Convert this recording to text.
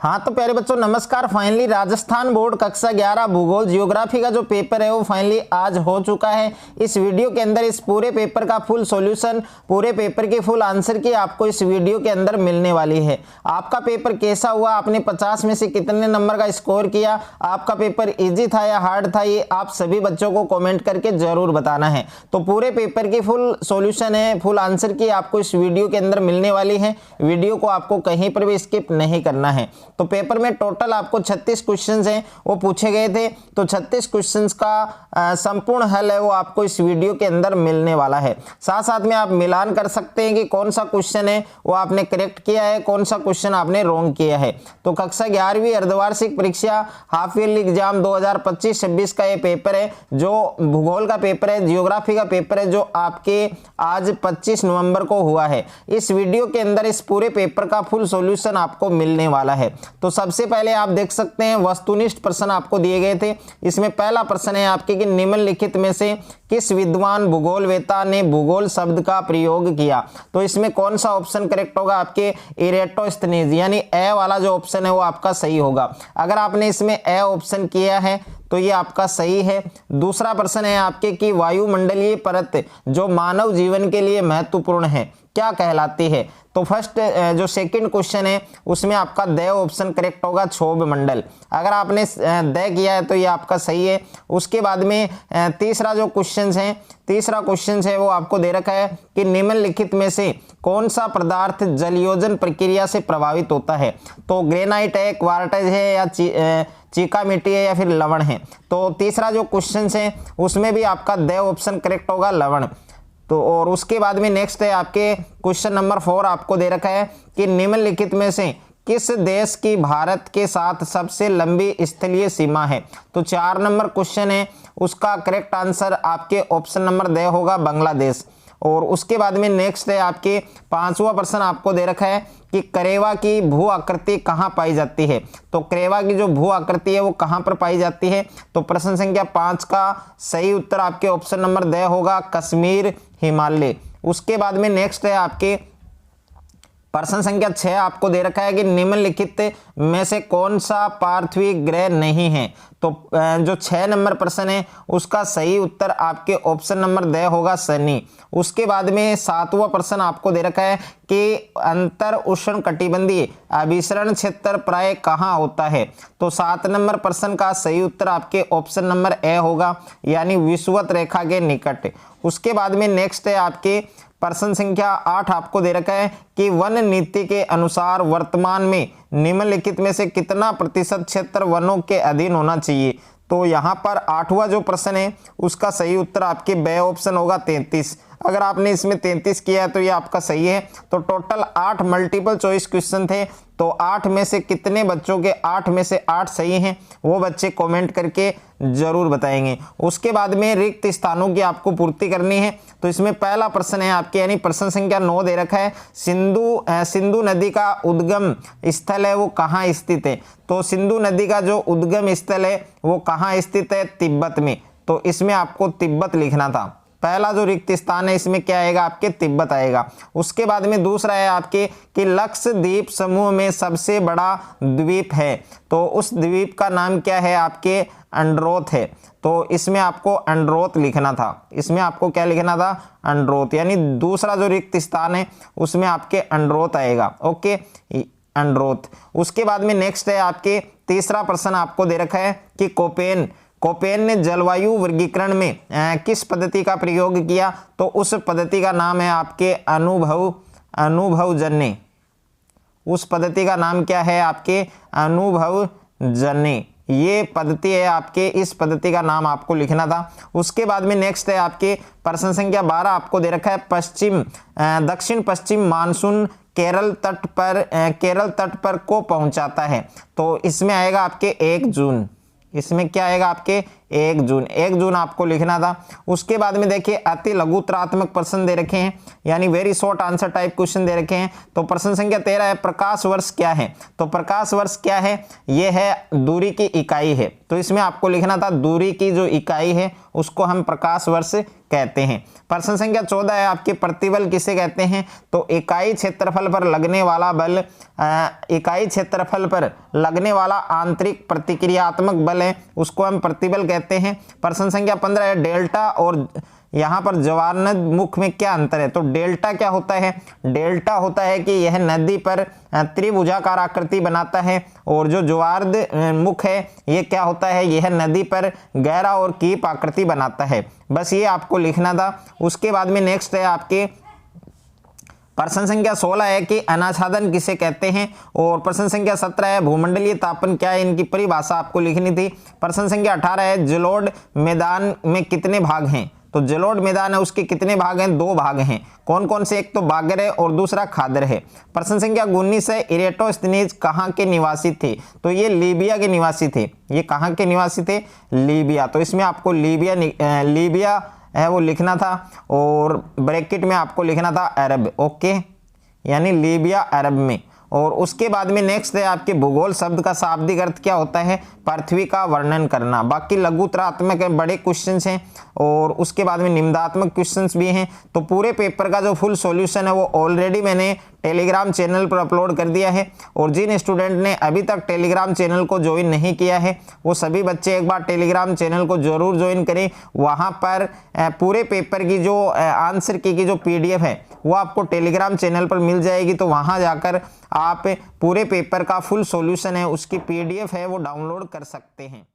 हाँ तो प्यारे बच्चों नमस्कार। फाइनली राजस्थान बोर्ड कक्षा 11 भूगोल जियोग्राफी का जो पेपर है वो फाइनली आज हो चुका है। इस वीडियो के अंदर इस पूरे पेपर का फुल सॉल्यूशन, पूरे पेपर के फुल आंसर की आपको इस वीडियो के अंदर मिलने वाली है। आपका पेपर कैसा हुआ, आपने 50 में से कितने नंबर का स्कोर किया, आपका पेपर इजी था या हार्ड था, ये आप सभी बच्चों को कॉमेंट करके जरूर बताना है। तो पूरे पेपर की फुल सॉल्यूशन है, फुल आंसर की आपको इस वीडियो के अंदर मिलने वाली है। वीडियो को आपको कहीं पर भी स्किप नहीं करना है। तो पेपर में टोटल आपको 36 क्वेश्चंस हैं वो पूछे गए थे। तो 36 क्वेश्चंस का संपूर्ण हल है वो आपको इस वीडियो के अंदर मिलने वाला है। साथ साथ में आप मिलान कर सकते हैं कि कौन सा क्वेश्चन है वो आपने करेक्ट किया है, कौन सा क्वेश्चन आपने रॉन्ग किया है। तो कक्षा 11वीं अर्धवार्षिक परीक्षा हाफ ईयरली एग्जाम 2025-26 का ये पेपर है, जो भूगोल का पेपर है, जियोग्राफी का पेपर है, जो आपके आज 25 नवंबर को हुआ है। इस वीडियो के अंदर इस पूरे पेपर का फुल सॉल्यूशन आपको मिलने वाला है। तो सबसे पहले आप देख सकते हैं वस्तुनिष्ठ प्रश्न आपको दिए गए थे। इसमें पहला प्रश्न है आपके कि निम्नलिखित में से किस विद्वान भूगोलवेता ने भूगोल शब्द का प्रयोग किया। तो इसमें कौन सा ऑप्शन करेक्ट होगा, आपके इरेटोस्थनीज यानी ए वाला जो ऑप्शन है वो आपका सही होगा। अगर आपने इसमें ए ऑप्शन किया है तो ये आपका सही है। दूसरा प्रश्न है आपके कि वायुमंडलीय परत जो मानव जीवन के लिए महत्वपूर्ण है क्या कहलाती है। तो फर्स्ट जो सेकंड क्वेश्चन है उसमें आपका द ऑप्शन करेक्ट होगा, क्षोभ मंडल। अगर आपने द किया है तो ये आपका सही है। उसके बाद में तीसरा जो क्वेश्चन है, तीसरा क्वेश्चन है वो आपको दे रखा है कि निम्नलिखित में से कौन सा पदार्थ जलयोजन प्रक्रिया से प्रभावित होता है। तो ग्रेनाइट है, क्वार्टज है या चीका मिट्टी है या फिर लवण है। तो तीसरा जो क्वेश्चन है उसमें भी आपका द ऑप्शन करेक्ट होगा, लवण। तो और उसके बाद में नेक्स्ट है आपके क्वेश्चन नंबर 4 आपको दे रखा है कि निम्नलिखित में से किस देश की भारत के साथ सबसे लंबी स्थलीय सीमा है। तो 4 नंबर क्वेश्चन है उसका करेक्ट आंसर आपके ऑप्शन नंबर द होगा, बांग्लादेश। और उसके बाद में नेक्स्ट है आपके 5वां प्रश्न आपको दे रखा है कि करेवा की भू आकृति कहाँ पाई जाती है। तो करेवा की जो भू आकृति है वो कहाँ पर पाई जाती है। तो प्रश्न संख्या 5 का सही उत्तर आपके ऑप्शन नंबर द होगा, कश्मीर, हिमालय। उसके बाद में नेक्स्ट है आपके प्रश्न संख्या 6 आपको दे रखा है कि निम्नलिखित में से कौन सा पार्थिव ग्रह नहीं है। तो जो 6 नंबर प्रश्न है उसका सही उत्तर आपके ऑप्शन नंबर द होगा, शनि। उसके बाद में 7वां प्रश्न आपको दे रखा है कि अंतर उष्ण कटिबंधीय अभिसरण क्षेत्र प्राय कहाँ होता है। तो 7 नंबर प्रश्न का सही उत्तर आपके ऑप्शन नंबर ए होगा, यानी विषुवत रेखा के निकट। उसके बाद में नेक्स्ट है आपके प्रश्न संख्या 8 आपको दे रखा है कि वन नीति के अनुसार वर्तमान में निम्नलिखित में से कितना प्रतिशत क्षेत्र वनों के अधीन होना चाहिए। तो यहाँ पर 8वां जो प्रश्न है उसका सही उत्तर आपके बे ऑप्शन होगा, 33। अगर आपने इसमें 33 किया है तो ये आपका सही है। तो टोटल 8 मल्टीपल चॉइस क्वेश्चन थे। तो 8 में से कितने बच्चों के 8 में से 8 सही हैं वो बच्चे कमेंट करके जरूर बताएंगे। उसके बाद में रिक्त स्थानों की आपको पूर्ति करनी है। तो इसमें पहला प्रश्न है आपके यानी प्रश्न संख्या 9 दे रखा है, सिंधु नदी का उद्गम स्थल है वो कहाँ स्थित है। तो सिंधु नदी का जो उद्गम स्थल है वो कहाँ स्थित है, तिब्बत में। तो इसमें आपको तिब्बत लिखना था। पहला जो रिक्त स्थान है इसमें क्या आएगा, आपके तिब्बत आएगा। उसके बाद में दूसरा है आपके कि लक्षद्वीप समूह में सबसे बड़ा द्वीप है। तो उस द्वीप का नाम क्या है, आपके अंड्रोथ है। तो इसमें आपको अंड्रोथ लिखना था। इसमें आपको क्या लिखना था, अंड्रोथ, यानी दूसरा जो रिक्त स्थान है उसमें आपके अंड्रोथ आएगा। ओके, अंड्रोथ। उसके बाद में नेक्स्ट है आपके तीसरा प्रश्न आपको दे रखा है कि कोपेन ने जलवायु वर्गीकरण में किस पद्धति का प्रयोग किया। तो उस पद्धति का नाम है आपके अनुभवजन्य। उस पद्धति का नाम क्या है, आपके अनुभवजन्य। ये पद्धति है आपके, इस पद्धति का नाम आपको लिखना था। उसके बाद में नेक्स्ट है आपके प्रश्न संख्या 12 आपको दे रखा है दक्षिण पश्चिम मानसून केरल तट पर को पहुंचाता है। तो इसमें आएगा आपके 1 जून। इसमें क्या आएगा, आपके 1 जून, 1 जून आपको लिखना था। उसके बाद में देखिए अति लघुतरात्मक प्रश्न दे रखे हैं, यानी very short answer type question दे रखे हैं। तो प्रश्न संख्या 13 है, प्रकाश वर्ष क्या है? तो प्रकाश वर्ष क्या है? ये है दूरी की इकाई है। तो इसमें आपको लिखना था दूरी की जो इकाई है उसको हम प्रकाश वर्ष कहते हैं। प्रश्न संख्या 14 है आपके प्रतिबल किसे कहते हैं? तो इकाई क्षेत्रफल पर लगने वाला बल, इकाई क्षेत्रफल पर लगने वाला आंतरिक प्रतिक्रियात्मक बल है, उसको हम प्रतिबल कहते हैं। प्रश्न संख्या 15 है, डेल्टा और यहाँ पर ज्वारनद मुख में क्या अंतर है? तो डेल्टा क्या होता है? डेल्टा होता है कि यह नदी पर त्रिभुजाकार आकृति बनाता है, और जो ज्वारद मुख है ये क्या होता है? यह नदी पर गहरा और कीप आकृति बनाता है। बस ये आपको लिखना था। उसके बाद में नेक्स्ट है आपके प्रश्न संख्या 16 है कि अनाच्छादन किसे कहते हैं, और प्रश्न संख्या 17 है भूमंडलीय तापन क्या है, इनकी परिभाषा आपको लिखनी थी। प्रश्न संख्या 18 है जलोढ़ मैदान में कितने भाग हैं? तो जलोढ़ मैदान है उसके कितने भाग हैं? 2 भाग हैं। कौन कौन से? एक तो बागर है और दूसरा खादर है। प्रश्न संख्या 19 है, इरेटोस्थनीज कहाँ के निवासी थे? तो ये लीबिया के निवासी थे। ये कहाँ के निवासी थे? लीबिया। तो इसमें आपको लीबिया है वो लिखना था, और ब्रैकेट में आपको लिखना था अरब। ओके, यानी लीबिया अरब में। और उसके बाद में नेक्स्ट है आपके भूगोल शब्द का शाब्दिक अर्थ क्या होता है? पृथ्वी का वर्णन करना। बाकी लघुतरात्मक बड़े क्वेश्चंस हैं, और उसके बाद में निम्नात्मक क्वेश्चंस भी हैं। तो पूरे पेपर का जो फुल सॉल्यूशन है वो ऑलरेडी मैंने टेलीग्राम चैनल पर अपलोड कर दिया है, और जिन स्टूडेंट ने अभी तक टेलीग्राम चैनल को ज्वाइन नहीं किया है वो सभी बच्चे एक बार टेलीग्राम चैनल को जरूर ज्वाइन करें। वहाँ पर पूरे पेपर की जो आंसर की जो PDF है वो आपको टेलीग्राम चैनल पर मिल जाएगी। तो वहाँ जाकर आप पूरे पेपर का फुल सॉल्यूशन है उसकी PDF है वो डाउनलोड कर सकते हैं।